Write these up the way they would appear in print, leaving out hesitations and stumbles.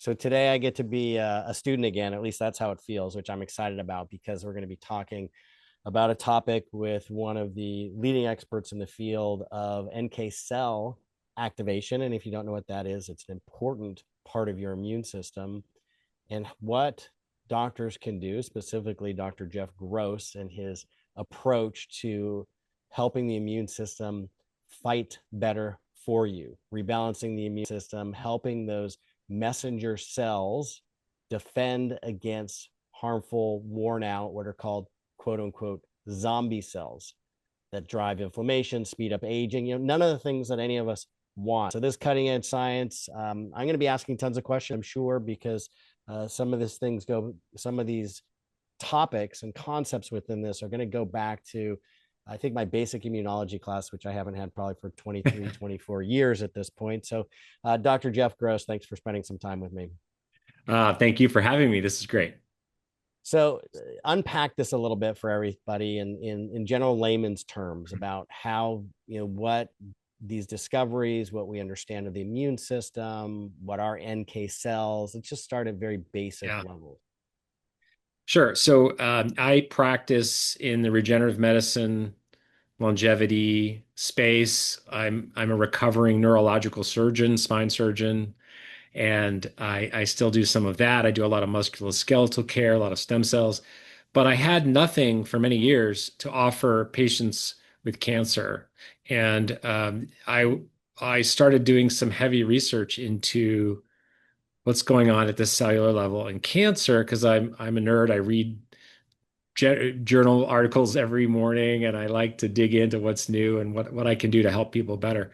So today I get to be a student again. At least that's how it feels, which I'm excited about because we're going to be talking about a topic with one of the leading experts in the field of NK cell activation. And if you don't know what that is, it's an important part of your immune system and what doctors can do, specifically Dr. Jeff Gross and his approach to helping the immune system fight better for you, rebalancing the immune system, helping those messenger cells defend against harmful, worn out, what are called quote unquote zombie cells that drive inflammation, speed up aging, none of the things that any of us want. So this cutting edge science, I'm going to be asking tons of questions, I'm sure, because some of these topics and concepts within this are going to go back to, I think, my basic immunology class, which I haven't had probably for 23, 24 years at this point. So Dr. Jeff Gross, thanks for spending some time with me. Thank you for having me. This is great. So unpack this a little bit for everybody in general layman's terms about how, what these discoveries, what we understand of the immune system, what are NK cells. Let's just start at very basic Yeah. levels. Sure. So I practice in the regenerative medicine, longevity space. I'm a recovering neurological surgeon, spine surgeon, and I still do some of that. I do a lot of musculoskeletal care, a lot of stem cells, but I had nothing for many years to offer patients with cancer, and I started doing some heavy research into what's going on at the cellular level in cancer because I'm a nerd. I read journal articles every morning and I like to dig into what's new and what I can do to help people better.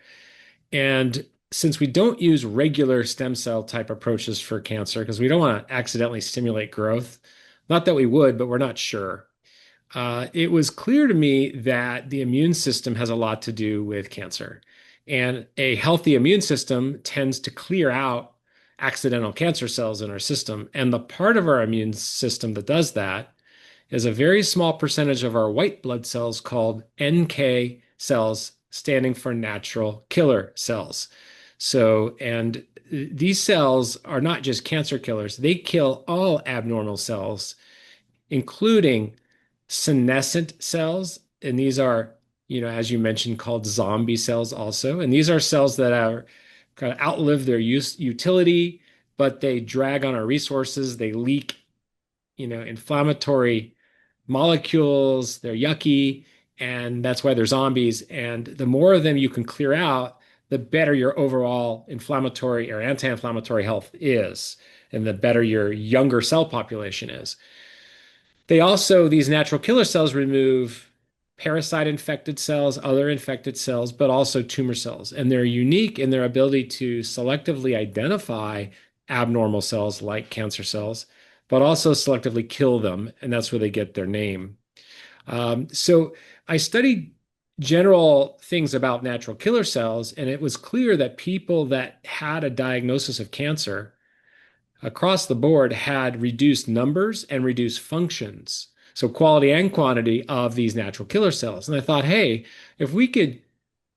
And since we don't use regular stem cell type approaches for cancer because we don't want to accidentally stimulate growth, not that we would, but we're not sure. It was clear to me that the immune system has a lot to do with cancer. And a healthy immune system tends to clear out accidental cancer cells in our system. And the part of our immune system that does that is a very small percentage of our white blood cells called NK cells, standing for natural killer cells. So, and these cells are not just cancer killers, they kill all abnormal cells, including senescent cells. And these are, as you mentioned, called zombie cells also. And these are cells that are kind of outlive their utility, but they drag on our resources. They leak, inflammatory molecules. They're yucky. And that's why they're zombies. And the more of them you can clear out, the better your overall inflammatory or anti-inflammatory health is, and the better your younger cell population is. They also, these natural killer cells remove parasite infected cells, other infected cells, but also tumor cells. And they're unique in their ability to selectively identify abnormal cells like cancer cells, but also selectively kill them. And that's where they get their name. So I studied general things about natural killer cells, and it was clear that people that had a diagnosis of cancer across the board had reduced numbers and reduced functions. So quality and quantity of these natural killer cells. And I thought, hey, if we could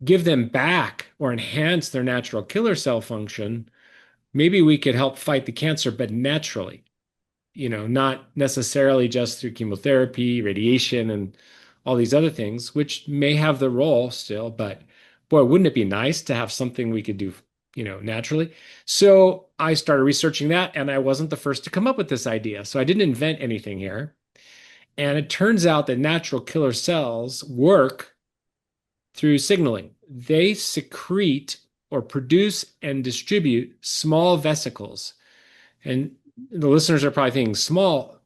give them back or enhance their natural killer cell function, maybe we could help fight the cancer, but naturally, not necessarily just through chemotherapy, radiation, and all these other things, which may have the role still, but boy, wouldn't it be nice to have something we could do, naturally? So I started researching that, and I wasn't the first to come up with this idea. So I didn't invent anything here. And it turns out that natural killer cells work through signaling. They secrete or produce and distribute small vesicles. And the listeners are probably thinking, small,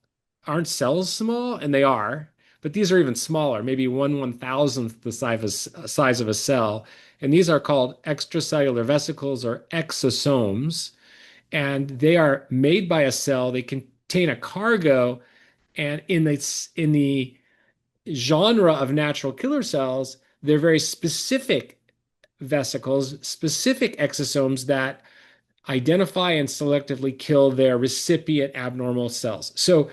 aren't cells small? And they are, but these are even smaller, maybe 1/1000th the size of a cell. And these are called extracellular vesicles or exosomes. And they are made by a cell. They contain a cargo. And in the genre of natural killer cells, they're very specific vesicles, specific exosomes that identify and selectively kill their recipient abnormal cells. So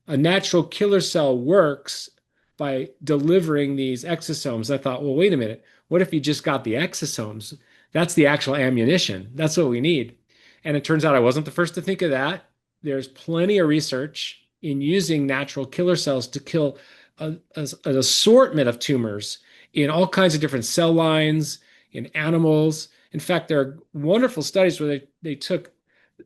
a natural killer cell works by delivering these exosomes. I thought, well, wait a minute. What if you just got the exosomes? That's the actual ammunition. That's what we need. And it turns out I wasn't the first to think of that. There's plenty of research in using natural killer cells to kill an assortment of tumors in all kinds of different cell lines, in animals. In fact, there are wonderful studies where they took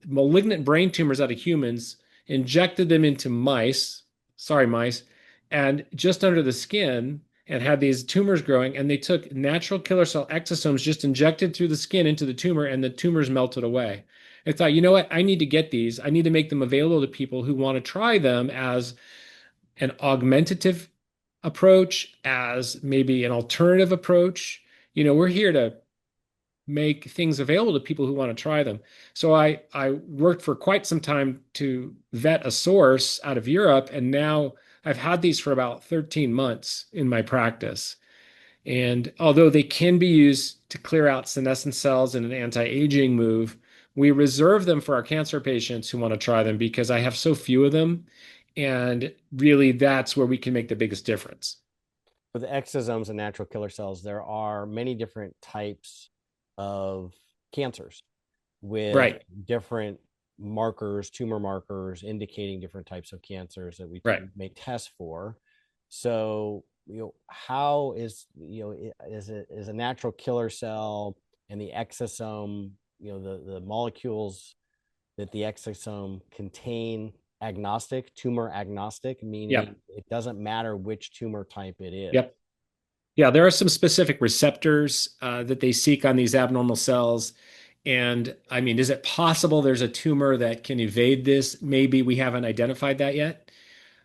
malignant brain tumors out of humans, injected them into mice, sorry, mice, and just under the skin, and had these tumors growing. And they took natural killer cell exosomes, just injected through the skin into the tumor, and the tumors melted away. I thought, you know what? I need to get these. I need to make them available to people who want to try them as an augmentative approach, as maybe an alternative approach. We're here to make things available to people who want to try them. So I worked for quite some time to vet a source out of Europe, and now I've had these for about 13 months in my practice. And although they can be used to clear out senescent cells in an anti-aging move, we reserve them for our cancer patients who want to try them because I have so few of them. And really, that's where we can make the biggest difference. With exosomes and natural killer cells, there are many different types of cancers with Right, different markers, tumor markers indicating different types of cancers that we right. may test for. So, how is a natural killer cell and the exosome, the molecules that the exosome contain agnostic, tumor agnostic, meaning Yep, it doesn't matter which tumor type it is. yep. Yeah, there are some specific receptors that they seek on these abnormal cells. And I mean, is it possible there's a tumor that can evade this? Maybe we haven't identified that yet.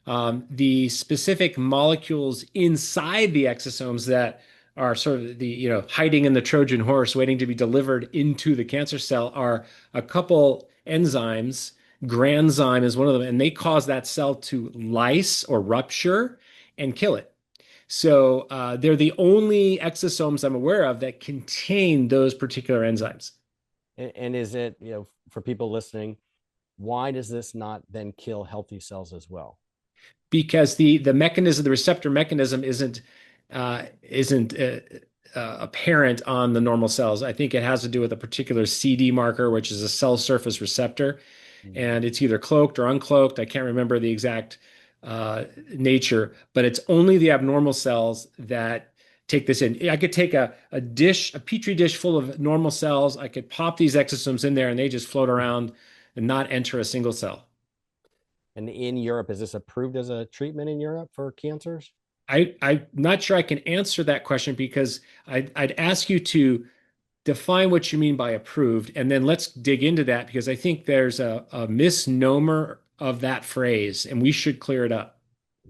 The specific molecules inside the exosomes that are sort of hiding in the Trojan horse, waiting to be delivered into the cancer cell are a couple enzymes. Granzyme is one of them, and they cause that cell to lyse or rupture and kill it. So they're the only exosomes I'm aware of that contain those particular enzymes. And is it, for people listening, why does this not then kill healthy cells as well? Because the mechanism, the receptor mechanism, isn't apparent on the normal cells. I think it has to do with a particular CD marker, which is a cell surface receptor, Mhm. and it's either cloaked or uncloaked. I can't remember the exact nature, but it's only the abnormal cells that take this in. I could take a dish, a petri dish full of normal cells. I could pop these exosomes in there, and they just float around and not enter a single cell. And in Europe, is this approved as a treatment in Europe for cancers? I'm not sure I can answer that question because I'd ask you to define what you mean by approved, and then let's dig into that because I think there's a misnomer of that phrase, and we should clear it up.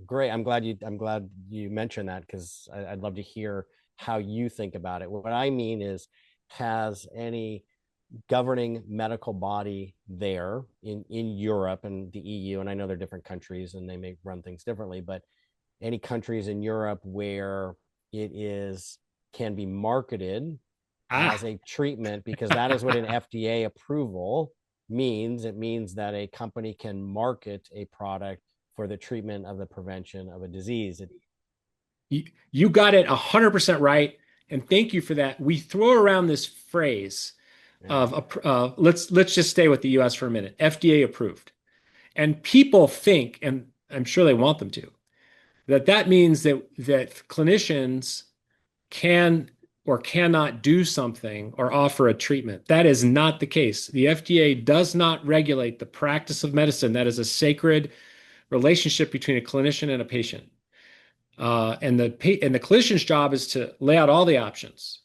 Great. I'm glad you mentioned that because I'd love to hear how you think about it. What I mean is, has any governing medical body there in Europe and the EU, and I know they're different countries and they may run things differently, but any countries in Europe where it is can be marketed as Ah, a treatment, because that is what an FDA approval means. It means that a company can market a product for the treatment of the prevention of a disease. you got it 100% right, and thank you for that. We throw around this phrase Yeah. of let's just stay with the U.S. for a minute. FDA approved, and people think, and I'm sure they want them to, that means that clinicians can or cannot do something or offer a treatment. That is not the case. The FDA does not regulate the practice of medicine. That is a sacred relationship between a clinician and a patient. And the clinician's job is to lay out all the options.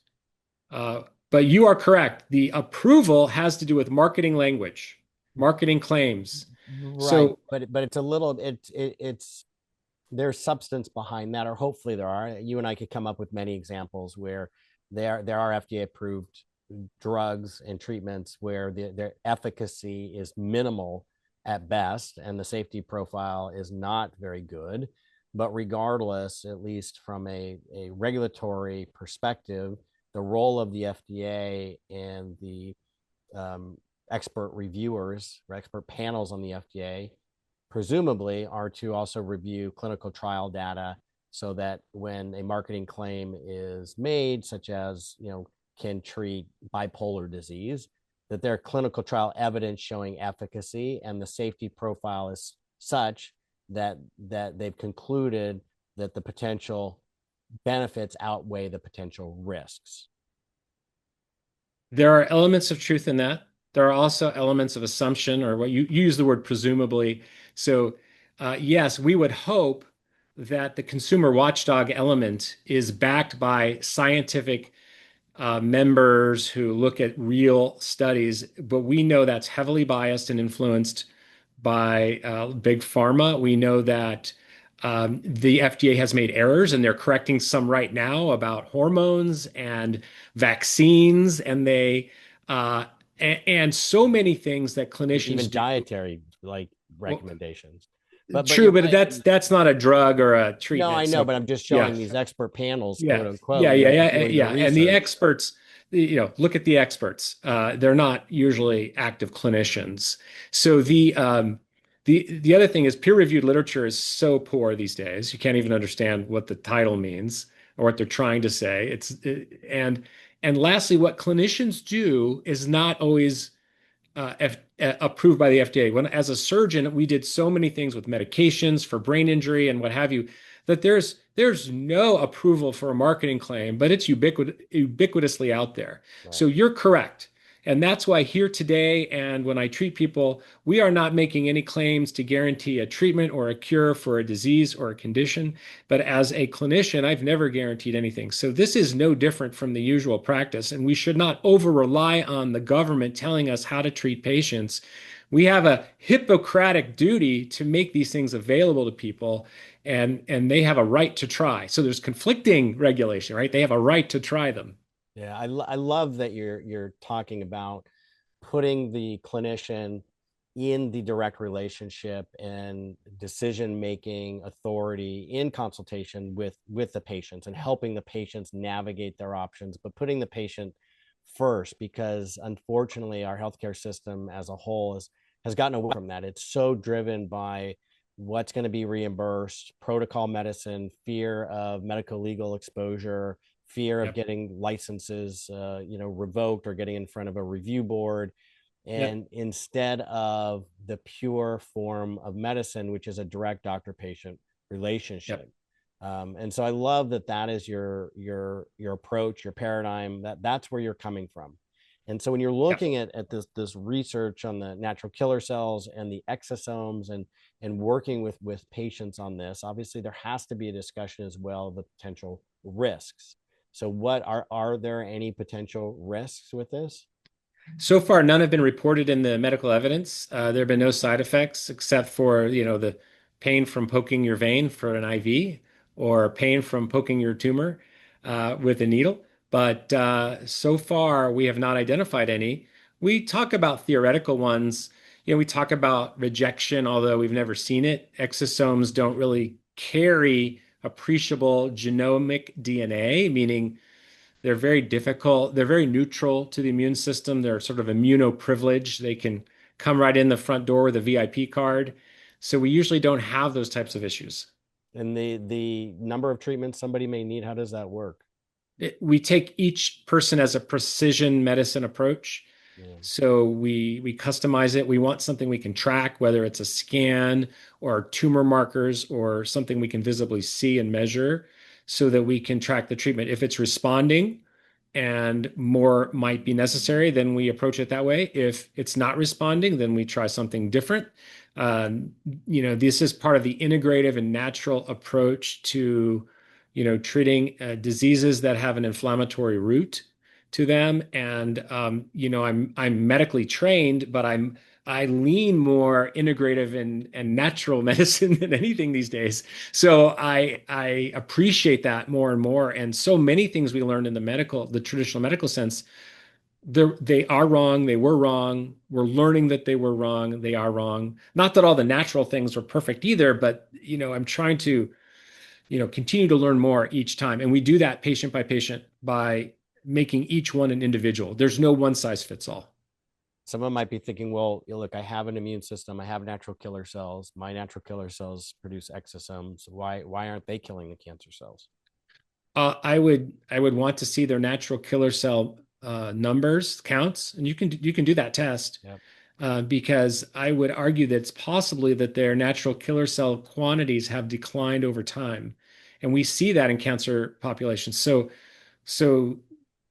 Uh, but you are correct. The approval has to do with marketing language, marketing claims. Right, So, but it's a little it's there's substance behind that, or hopefully there are. You and I could come up with many examples where there are FDA approved drugs and treatments where their efficacy is minimal at best and the safety profile is not very good. But regardless, at least from a regulatory perspective, the role of the FDA and the um, expert reviewers or expert panels on the FDA presumably are to also review clinical trial data so that when a marketing claim is made, such as, can treat bipolar disease, that there are clinical trial evidence showing efficacy, and the safety profile is such that they've concluded that the potential benefits outweigh the potential risks. There are elements of truth in that. There are also elements of assumption, or what you use the word presumably. So, yes, we would hope that the consumer watchdog element is backed by scientific members who look at real studies, but we know that's heavily biased and influenced by big pharma. We know that the FDA has made errors, and they're correcting some right now about hormones and vaccines, and uh, and so many things that Even clinicians do. dietary like Well, recommendations. But true, you're but right. that's not a drug or a No, I treatment. know, So but I'm just yeah. showing these expert panels, quote Yeah, unquote, doing their yeah. And the research. experts, look at the experts. They're not usually active clinicians. So the other thing is peer-reviewed literature is so poor these days. You can't even understand what the title means or what they're trying to say. And lastly, what clinicians do is not always approved by the FDA. When, as a surgeon, we did so many things with medications for brain injury and what have you, that there's no approval for a marketing claim, but it's ubiquitously out there. Right. So you're correct. And that's why here today, and when I treat people, we are not making any claims to guarantee a treatment or a cure for a disease or a condition. But as a clinician, I've never guaranteed anything. So this is no different from the usual practice. And we should not over rely on the government telling us how to treat patients. We have a Hippocratic duty to make these things available to people, and they have a right to try. So there's conflicting regulation, right? They have a right to try them. Yeah, I love that you're talking about putting the clinician in the direct relationship and decision making authority in consultation with the patients and helping the patients navigate their options, but putting the patient first, because unfortunately our healthcare system as a whole has gotten away from that. It's so driven by what's going to be reimbursed, protocol medicine, fear of medical legal exposure, fear of Yep. getting licenses, revoked or getting in front of a review board, Yep. and instead of the pure form of medicine, which is a direct doctor-patient Yep. relationship. And so I love that is your approach, your paradigm. That's where you're coming from. And so when you're Yep. looking at this research on the natural killer cells and the exosomes and working with patients on this, obviously there has to be a discussion as well of the potential risks. So what are there any potential risks with this? So far, none have been reported in the medical evidence. There have been no side effects except for, the pain from poking your vein for an IV or pain from poking your tumor with a needle. But so far, we have not identified any. We talk about theoretical ones. We talk about rejection, although we've never seen it. Exosomes don't really carry appreciable genomic DNA, meaning they're very difficult. They're very neutral to the immune system. They're sort of immunoprivileged. They can come right in the front door with a VIP card. So we usually don't have those types of issues. And the number of treatments somebody may need, how does that work? We take each person as a precision medicine approach. Yeah. So we customize it. We want something we can track, whether it's a scan or tumor markers or something we can visibly see and measure so that we can track the treatment. If it's responding, and more might be necessary, then we approach it that way. If it's not responding, then we try something different. Um, this is part of the integrative and natural approach to, treating diseases that have an inflammatory root to them. And I'm medically trained, but I lean more integrative and natural medicine than anything these days. So I appreciate that more and more. And so many things we learned in the traditional medical sense, they are wrong. They were wrong. We're learning that they were wrong. They are wrong. Not that all the natural things were perfect either, but I'm trying to, continue to learn more each time. And we do that patient by patient by making each one an individual. There's no one size fits all. Someone might be thinking, well, look, I have an immune system. I have natural killer cells. My natural killer cells produce exosomes. Why aren't they killing the cancer cells? I would want to see their natural killer cell numbers, counts, and you can do that test Yep. because I would argue that it's possibly that their natural killer cell quantities have declined over time, and we see that in cancer populations. So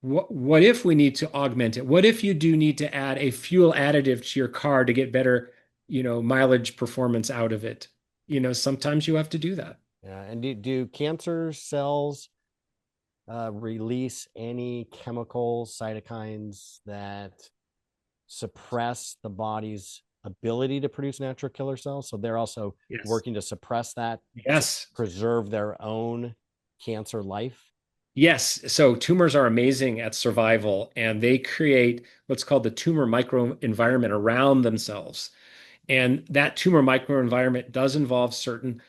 what if we need to augment it? What if you do need to add a fuel additive to your car to get better, mileage performance out of it? Sometimes you have to do that. Yeah. And do cancer cells release any chemicals, cytokines that suppress the body's ability to produce natural killer cells? So they're also Yes. working to suppress that to Yes. preserve their own cancer life. Yes. So tumors are amazing at survival, and they create what's called the tumor microenvironment around themselves. And that tumor microenvironment does involve certain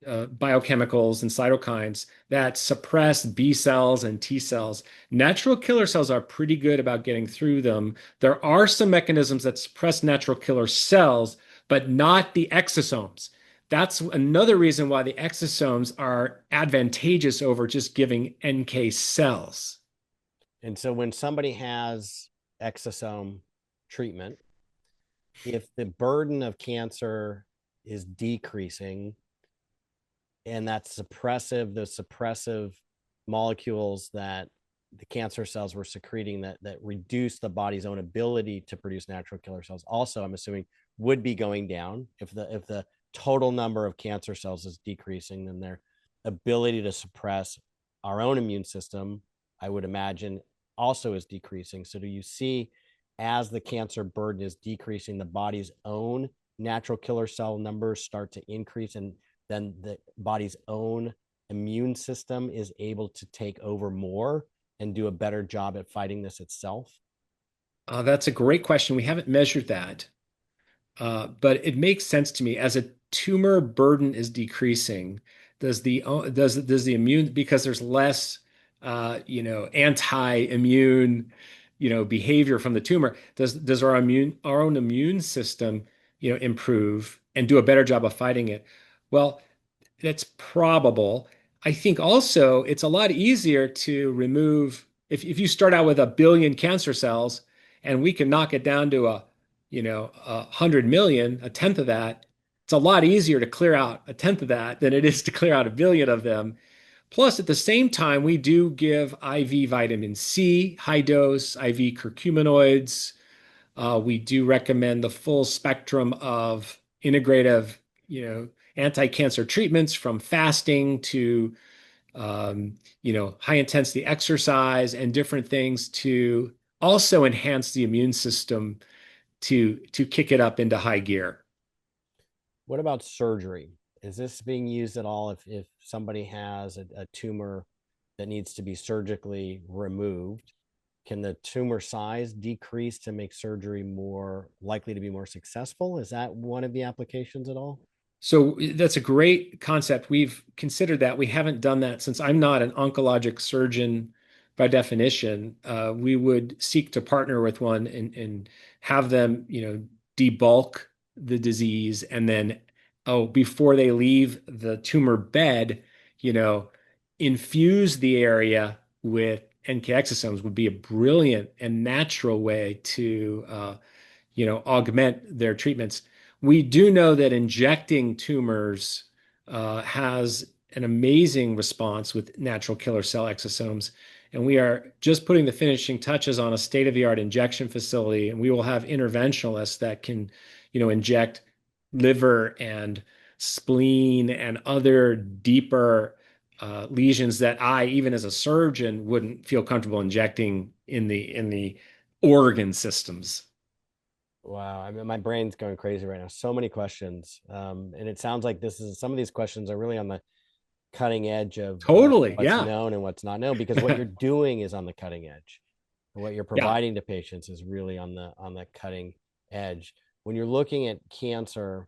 biochemicals and cytokines that suppress B cells and T cells. Natural killer cells are pretty good about getting through them. There are some mechanisms that suppress natural killer cells, but not the exosomes. That's another reason why the exosomes are advantageous over just giving NK cells. And so when somebody has exosome treatment, if the burden of cancer is decreasing and that's those suppressive molecules that the cancer cells were secreting that reduce the body's own ability to produce natural killer cells also, I'm assuming, would be going down. If the total number of cancer cells is decreasing, then their ability to suppress our own immune system, I would imagine, also is decreasing. So do you see, as the cancer burden is decreasing, the body's own natural killer cell numbers start to increase, and then the body's own immune system is able to take over more and do a better job at fighting this itself? That's a great question. We haven't measured that. But it makes sense to me as a tumor burden is decreasing. Does the immune, because there's less anti-immune behavior from the tumor, does our own immune system improve and do a better job of fighting it? Well, that's probable. I think also it's a lot easier to remove if you start out with 1 billion cancer cells and we can knock it down to 100 million, a tenth of that. It's a lot easier to clear out a tenth of that than it is to clear out 1 billion of them. Plus, at the same time, we do give IV vitamin C, high dose, IV curcuminoids. We do recommend the full spectrum of integrative, anti-cancer treatments from fasting to, high intensity exercise and different things to also enhance the immune system to kick it up into high gear. What about surgery? Is this being used at all if somebody has a tumor that needs to be surgically removed? Can the tumor size decrease to make surgery more likely to be more successful? Is that one of the applications at all? So that's a great concept. We've considered that. We haven't done that since I'm not an oncologic surgeon by definition. We would seek to partner with one and have them, debulk the disease and then, oh, before they leave the tumor bed, you know, infuse the area with NK exosomes would be a brilliant and natural way to, augment their treatments. We do know that injecting tumors has an amazing response with natural killer cell exosomes. And we are just putting the finishing touches on a state-of-the-art injection facility. And we will have interventionalists that can, inject liver and spleen and other deeper lesions that I, even as a surgeon, wouldn't feel comfortable injecting in the organ systems. Wow, I mean, my brain's going crazy right now. So many questions, and it sounds like some of these questions are really on the cutting edge of Totally, what's yeah. known and what's not known, because what you're doing is on the cutting edge, and what you're Yeah. providing to patients is really on the cutting edge. When you're looking at cancer,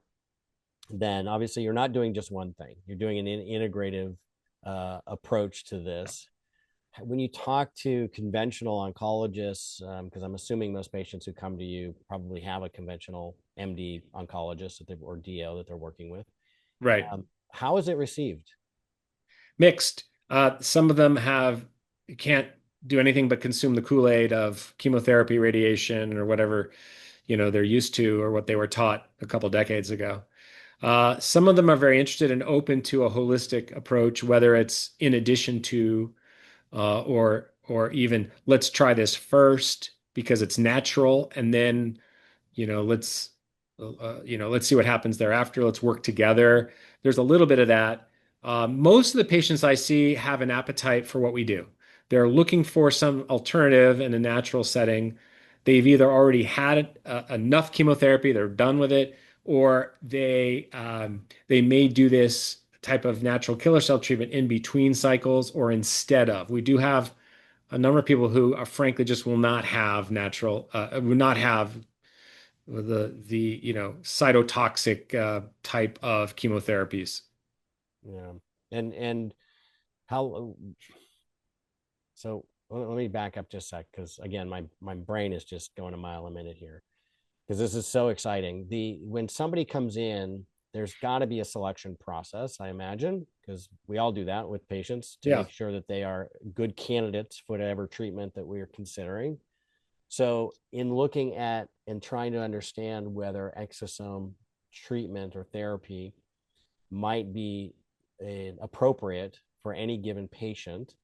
then obviously you're not doing just one thing. You're doing an integrative approach to this. When you talk to conventional oncologists, because I'm assuming most patients who come to you probably have a conventional MD oncologist or DO that they're working with, Right. how is it received? Mixed. Some of them can't do anything but consume the Kool-Aid of chemotherapy, radiation, or whatever, they're used to or what they were taught a couple decades ago. Some of them are very interested and open to a holistic approach, whether it's in addition to or even let's try this first because it's natural, and then let's let's see what happens thereafter. Let's work together. There's a little bit of that. Most of the patients I see have an appetite for what we do. They're looking for some alternative in a natural setting. They've either already had enough chemotherapy, they're done with it, or they may do this type of natural killer cell treatment in between cycles or instead of. We do have a number of people who are frankly just will not have the cytotoxic type of chemotherapies. Yeah. And how so let me back up just a sec, because again, my brain is just going a mile a minute here, because this is so exciting. The When somebody comes in, there's got to be a selection process, I imagine, because we all do that with patients to Yeah. make sure that they are good candidates for whatever treatment that we are considering. So, in looking at and trying to understand whether exosome treatment or therapy might be appropriate for any given patient,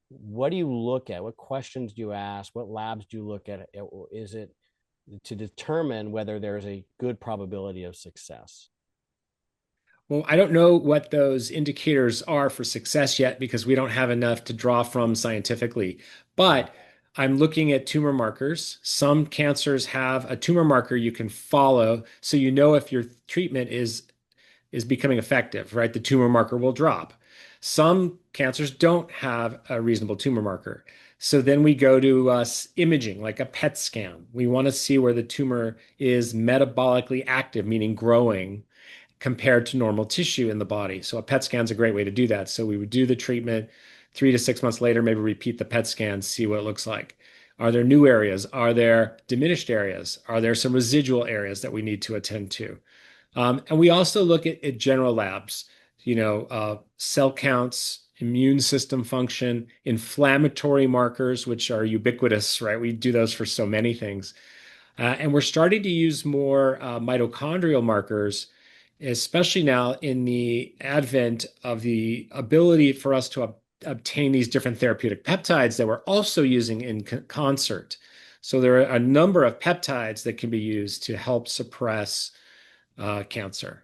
what do you look at? What questions do you ask? What labs do you look at? Is it to determine whether there's a good probability of success? Well, I don't know what those indicators are for success yet because we don't have enough to draw from scientifically. Yeah. But I'm looking at tumor markers. Some cancers have a tumor marker you can follow, so you know if your treatment is becoming effective, right? The tumor marker will drop. Some cancers don't have a reasonable tumor marker. So then we go to imaging, like a PET scan. We want to see where the tumor is metabolically active, meaning growing, compared to normal tissue in the body. So a PET scan is a great way to do that. So we would do the treatment 3 to 6 months later, maybe repeat the PET scan, see what it looks like. Are there new areas? Are there diminished areas? Are there some residual areas that we need to attend to? And we also look at general labs, cell counts, immune system function, inflammatory markers, which are ubiquitous, right? We do those for so many things. And we're starting to use more mitochondrial markers, especially now in the advent of the ability for us to obtain these different therapeutic peptides that we're also using in concert. So there are a number of peptides that can be used to help suppress cancer.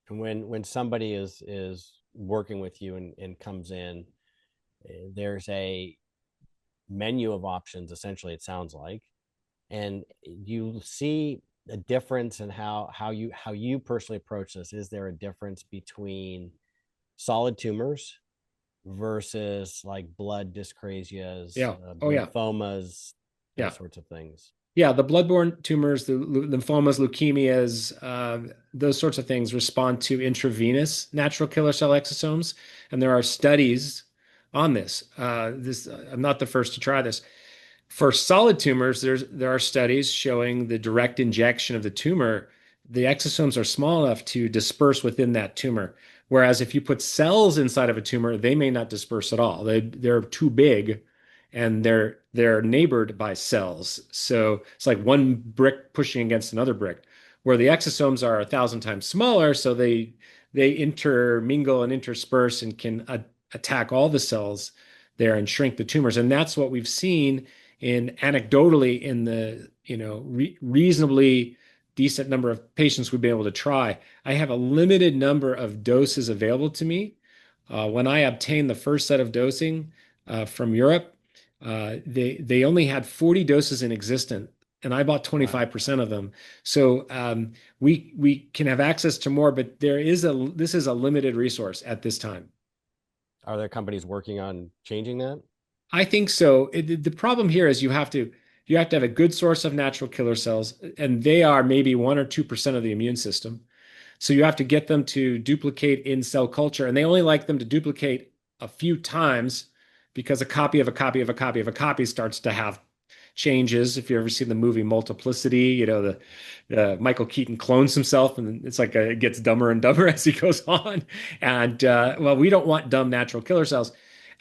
And when somebody is working with you and comes in, there's a menu of options, essentially, it sounds like, and you see a difference in how you personally approach this. Is there a difference between solid tumors versus like blood dyscrasias, Yeah. Oh, yeah. lymphomas, Yeah. those sorts of things? Yeah. The bloodborne tumors, the lymphomas, leukemias, those sorts of things respond to intravenous natural killer cell exosomes. And there are studies on this. I'm not the first to try this. For solid tumors, there are studies showing the direct injection of the tumor, the exosomes are small enough to disperse within that tumor. Whereas if you put cells inside of a tumor, they may not disperse at all. They're too big and they're neighbored by cells. So it's like one brick pushing against another brick. Where the exosomes are 1,000 times smaller, so they intermingle and intersperse and can attack all the cells there and shrink the tumors. And that's what we've seen in anecdotally in the reasonably decent number of patients we've been able to try. I have a limited number of doses available to me. When I obtained the first set of dosing from Europe, they only had 40 doses in existence, and I bought Wow. 25% of them. So we can have access to more, but this is a limited resource at this time. Are there companies working on changing that? I think so. The problem here is you have to have a good source of natural killer cells, and they are maybe 1 or 2% of the immune system. So you have to get them to duplicate in cell culture, and they only like them to duplicate a few times because a copy of a copy of a copy of a copy starts to have changes. If you ever seen the movie Multiplicity, the Michael Keaton clones himself, and it's like it gets dumber and dumber as he goes on. And well, we don't want dumb natural killer cells.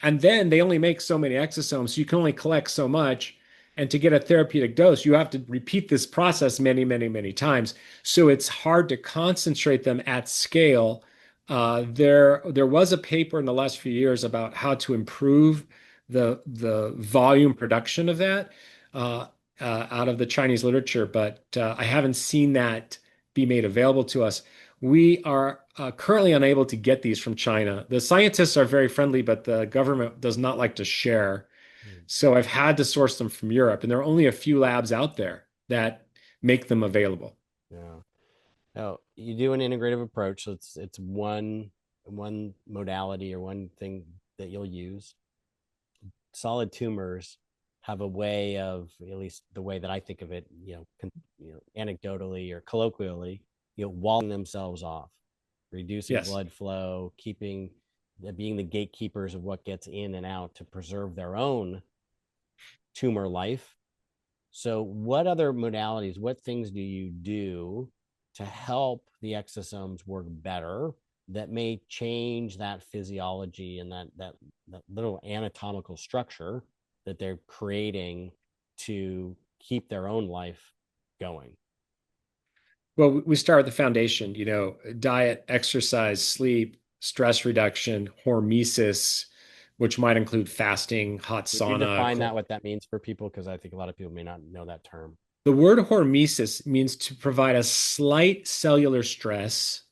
And then they only make so many exosomes, so you can only collect so much. And to get a therapeutic dose, you have to repeat this process many, many, many times. So it's hard to concentrate them at scale. There was a paper in the last few years about how to improve the volume production of that uh, out of the Chinese literature, but I haven't seen that be made available to us. We are currently unable to get these from China. The scientists are very friendly, but the government does not like to share. Hmm. So I've had to source them from Europe, and there are only a few labs out there that make them available. Yeah. Now you do an integrative approach, so it's one modality or one thing that you'll use. Solid tumors have a way of, at least the way that I think of it, anecdotally or colloquially, walling themselves off, reducing Yes. blood flow, keeping being the gatekeepers of what gets in and out to preserve their own tumor life. So, what other modalities, what things do you do to help the exosomes work better that may change that physiology and that little anatomical structure that they're creating to keep their own life going? Well, we start with the foundation, diet, exercise, sleep, stress reduction, hormesis, which might include fasting, hot Would you sauna. define that, what that means for people? Because I think a lot of people may not know that term. The word hormesis means to provide a slight cellular stress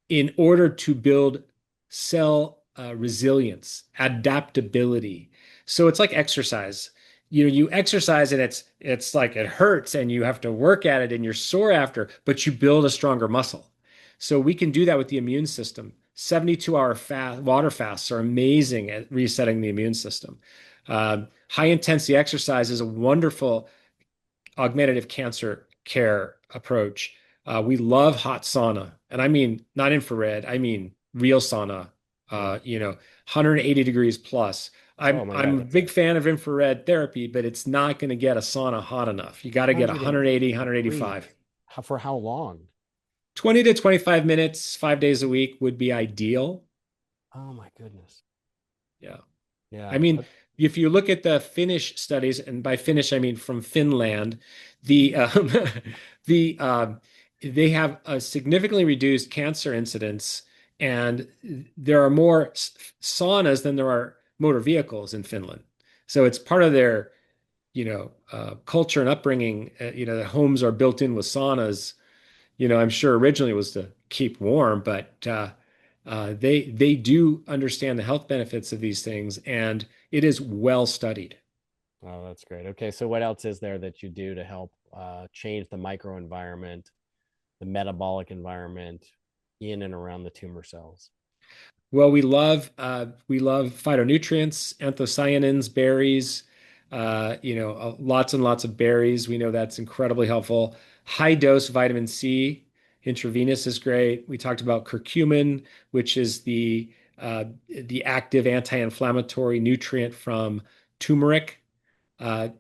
in order to build cell resilience, adaptability. So it's like exercise. You exercise and it's like it hurts and you have to work at it and you're sore after, but you build a stronger muscle. So we can do that with the immune system. 72-hour water fasts are amazing at resetting the immune system. High intensity exercise is a wonderful augmentative cancer care approach. We love hot sauna, and I mean not infrared, I mean real sauna, Yeah. 180 degrees plus. Oh I'm my God, I'm a that's big fan of infrared therapy, but it's not going to get a sauna hot enough. You got to get 180, 180 185. degrees. For how long? 20 to 25 minutes, 5 days a week would be ideal. Oh my goodness. Yeah. I Yeah. mean, if you look at the Finnish studies, and by Finnish I mean from Finland, the the they have a significantly reduced cancer incidence, and there are more saunas than there are motor vehicles in Finland. So it's part of their, culture and upbringing. The homes are built in with saunas. I'm sure originally it was to keep warm, but they do understand the health benefits of these things, and it is well studied. Oh, that's great. Okay, so what else is there that you do to help change the microenvironment, the metabolic environment in and around the tumor cells? Well, we love phytonutrients, anthocyanins, berries, lots and lots of berries. We know that's incredibly helpful. High dose vitamin C intravenous is great. We talked about curcumin, which is the active anti-inflammatory nutrient from turmeric. And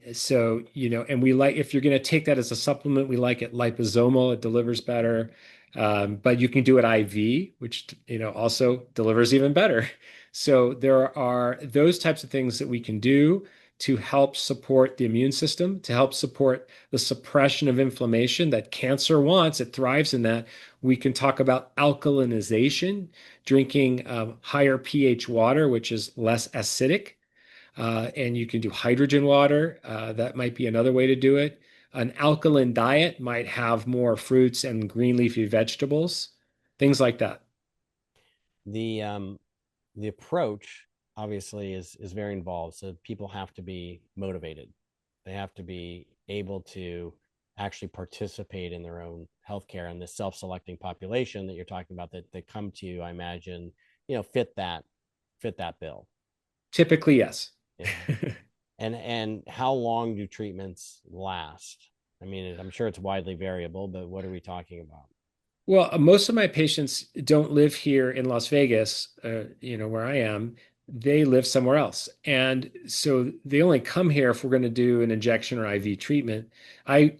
we like, if you're going to take that as a supplement, we like it liposomal. It delivers better. But you can do it IV, which, also delivers even better. So there are those types of things that we can do to help support the immune system, to help support the suppression of inflammation that cancer wants. It thrives in that. We can talk about alkalinization, drinking higher pH water, which is less acidic. And you can do hydrogen water. That might be another way to do it. An alkaline diet might have more fruits and green leafy vegetables, things like that. The approach obviously is very involved. So people have to be motivated. They have to be able to actually participate in their own healthcare, and the self-selecting population that you're talking about that come to you, I imagine, fit that bill. Typically, yes. Yeah. And how long do treatments last? I mean, I'm sure it's widely variable, but what are we talking about? Well, most of my patients don't live here in Las Vegas, where I am. They live somewhere else. And so they only come here if we're going to do an injection or IV treatment. I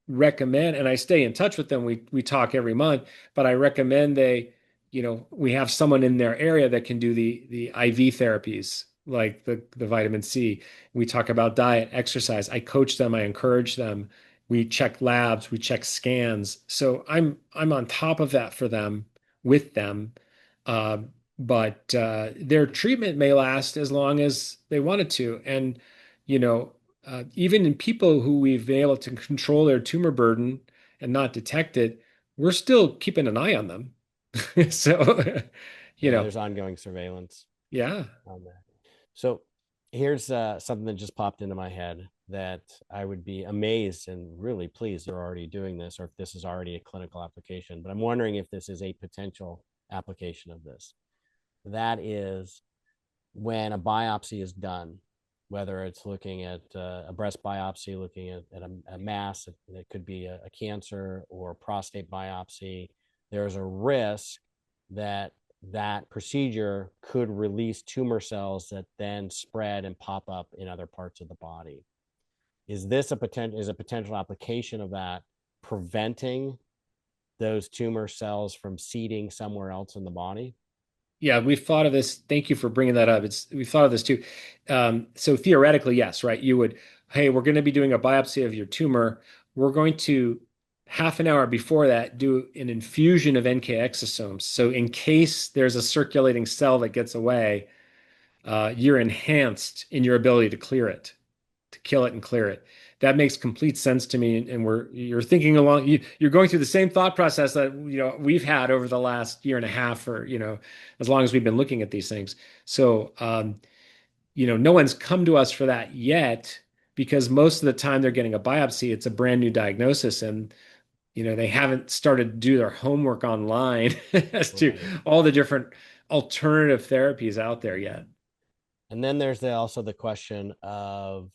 recommend, and I stay in touch with them. We talk every month, but I recommend we have someone in their area that can do the IV therapies. like the vitamin C. We talk about diet, exercise. I coach them, I encourage them. We check labs, we check scans. So I'm on top of that for them, with them. Uh, but their treatment may last as long as they wanted to. And you know, even in people who we've been able to control their tumor burden and not detect it, we're still keeping an eye on them. So, you Yeah, know, there's ongoing surveillance yeah. on that. So here's something that just popped into my head that I would be amazed and really pleased they're already doing this, or if this is already a clinical application. But I'm wondering if this is a potential application of this. That is when a biopsy is done, whether it's looking at a breast biopsy, looking at a mass that could be a cancer or prostate biopsy, there's a risk that that procedure could release tumor cells that then spread and pop up in other parts of the body. Is this a potential application of that preventing those tumor cells from seeding somewhere else in the body? Yeah, we've thought of this. Thank you for bringing that up. We've thought of this too. So theoretically, yes, right? You would, hey, we're going to be doing a biopsy of your tumor. We're going to half an hour before that do an infusion of NK exosomes. So in case there's a circulating cell that gets away, you're enhanced in your ability to clear it, to kill it and clear it. That makes complete sense to me. And you're thinking along, you're going through the same thought process that we've had over the last year and a half, or as long as we've been looking at these things. So no one's come to us for that yet, because most of the time they're getting a biopsy, it's a brand new diagnosis, and they haven't started to do their homework online as to Right. all the different alternative therapies out there yet. And then there's also the question of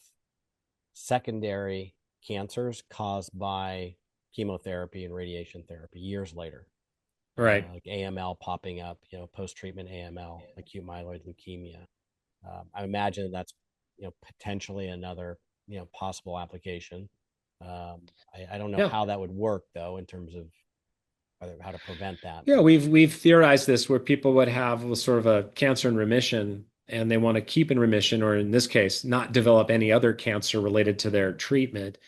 secondary cancers caused by chemotherapy and radiation therapy years later, Right. like AML popping up, post-treatment AML, acute myeloid leukemia. I imagine that's, potentially another, possible application. I don't know Yeah. how that would work though, in terms of how to prevent that. Yeah, we've theorized this where people would have sort of a cancer in remission, and they want to keep in remission, or in this case, not develop any other cancer related to their treatment.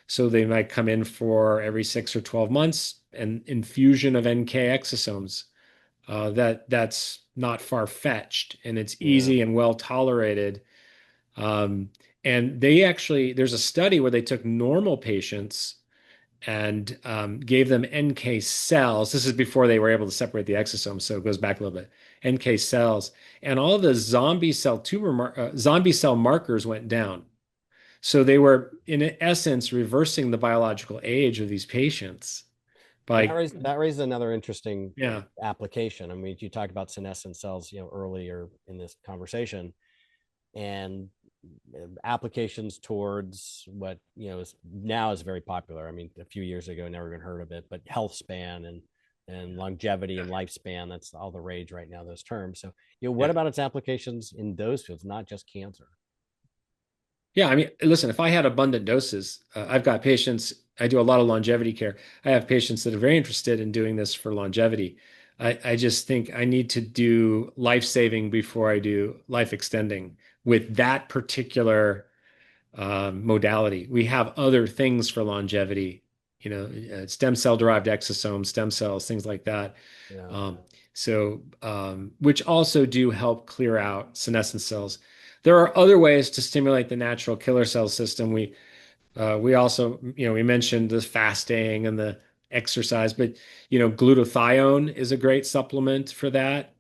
So they might come in for every 6 or 12 months an infusion of NK exosomes. That's not far-fetched, and it's Yeah. easy and well tolerated. Um, and there's a study where they took normal patients and gave them NK cells. This is before they were able to separate the exosomes, so it goes back a little bit. NK cells, and all the zombie cell markers went down. So they were, in essence, reversing the biological age of these patients And by, that raises another interesting yeah, application. I mean, you talked about senescent cells, earlier in this conversation, and applications towards what is now is very popular. I mean, a few years ago, never even heard of it, but health span and longevity and lifespan. That's all the rage right now, those terms. So, what yeah. about its applications in those fields, not just cancer? Yeah, I mean, listen, if I had abundant doses, I've got patients, I do a lot of longevity care. I have patients that are very interested in doing this for longevity. I just think I need to do life saving before I do life extending with that particular modality. We have other things for longevity, stem cell derived exosomes, stem cells, things like that. Yeah. Um, which also do help clear out senescent cells. There are other ways to stimulate the natural killer cell system. We also, we mentioned the fasting and the exercise, but glutathione is a great supplement for that.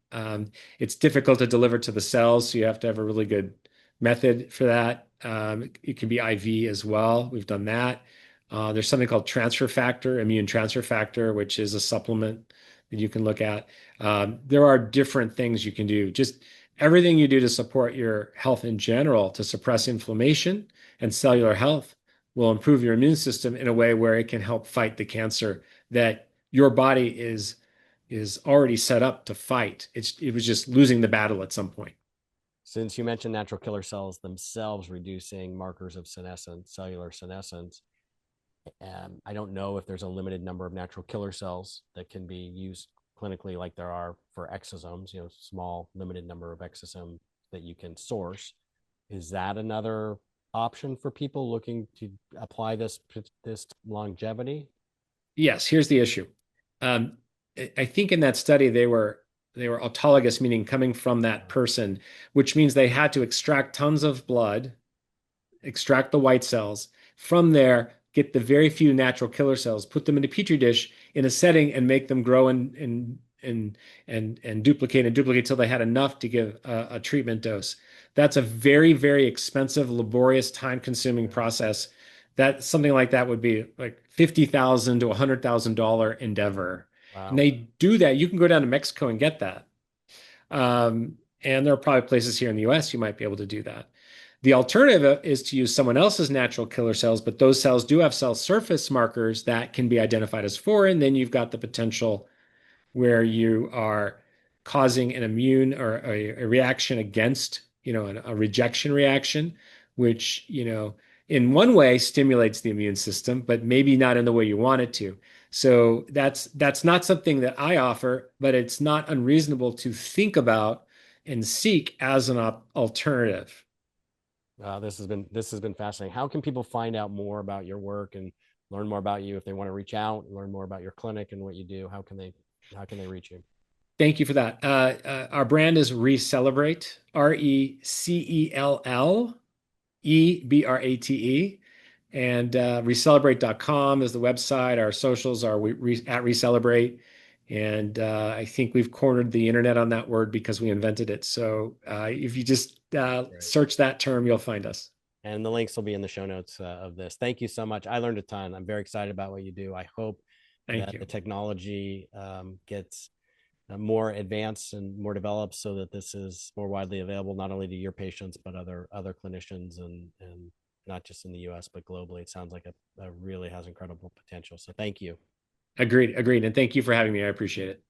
It's difficult to deliver to the cells, so you have to have a really good method for that. It can be IV as well. We've done that. There's something called transfer factor, immune transfer factor, which is a supplement that you can look at. There are different things you can do. Just everything you do to support your health in general, to suppress inflammation and cellular health, will improve your immune system in a way where it can help fight the cancer that your body is already set up to fight. It was just losing the battle at some point. Since you mentioned natural killer cells themselves reducing markers of senescence, cellular senescence, I don't know if there's a limited number of natural killer cells that can be used clinically, like there are for exosomes. Small limited number of exosome that you can source. Is that another option for people looking to apply this longevity? Yes, here's the issue. Um, I think in that study they were autologous, meaning coming from that person, which means they had to extract tons of blood, extract the white cells. From there, get the very few natural killer cells, put them in a petri dish in a setting, and make them grow and duplicate and duplicate until they had enough to give a treatment dose. That's a very, very expensive, laborious, time-consuming process. That something like that would be like $50,000 to $100,000 endeavor. And Wow. they do that. You can go down to Mexico and get that. And there are probably places here in the US you might be able to do that. The alternative is to use someone else's natural killer cells, but those cells do have cell surface markers that can be identified as foreign. Then you've got the potential where you are causing an immune or a reaction against, a rejection reaction, which, in one way stimulates the immune system, but maybe not in the way you want it to. So that's not something that I offer, but it's not unreasonable to think about and seek as an alternative. This has been fascinating. How can people find out more about your work and learn more about you if they want to reach out and learn more about your clinic and what you do? How can they reach you? Thank you for that. Our brand is Recelebrate, Recelebrate. And recelebrate.com is the website. Our socials are at Recelebrate. And I think we've cornered the internet on that word because we invented it. So if you just Right. search that term, you'll find us. And the links will be in the show notes of this. Thank you so much. I learned a ton. I'm very excited about what you do. I hope Thank that you. the technology gets more advanced and more developed so that this is more widely available, not only to your patients, but other clinicians and not just in the US, but globally. It sounds like a really has incredible potential. So thank you. Agreed. Agreed. And thank you for having me. I appreciate it.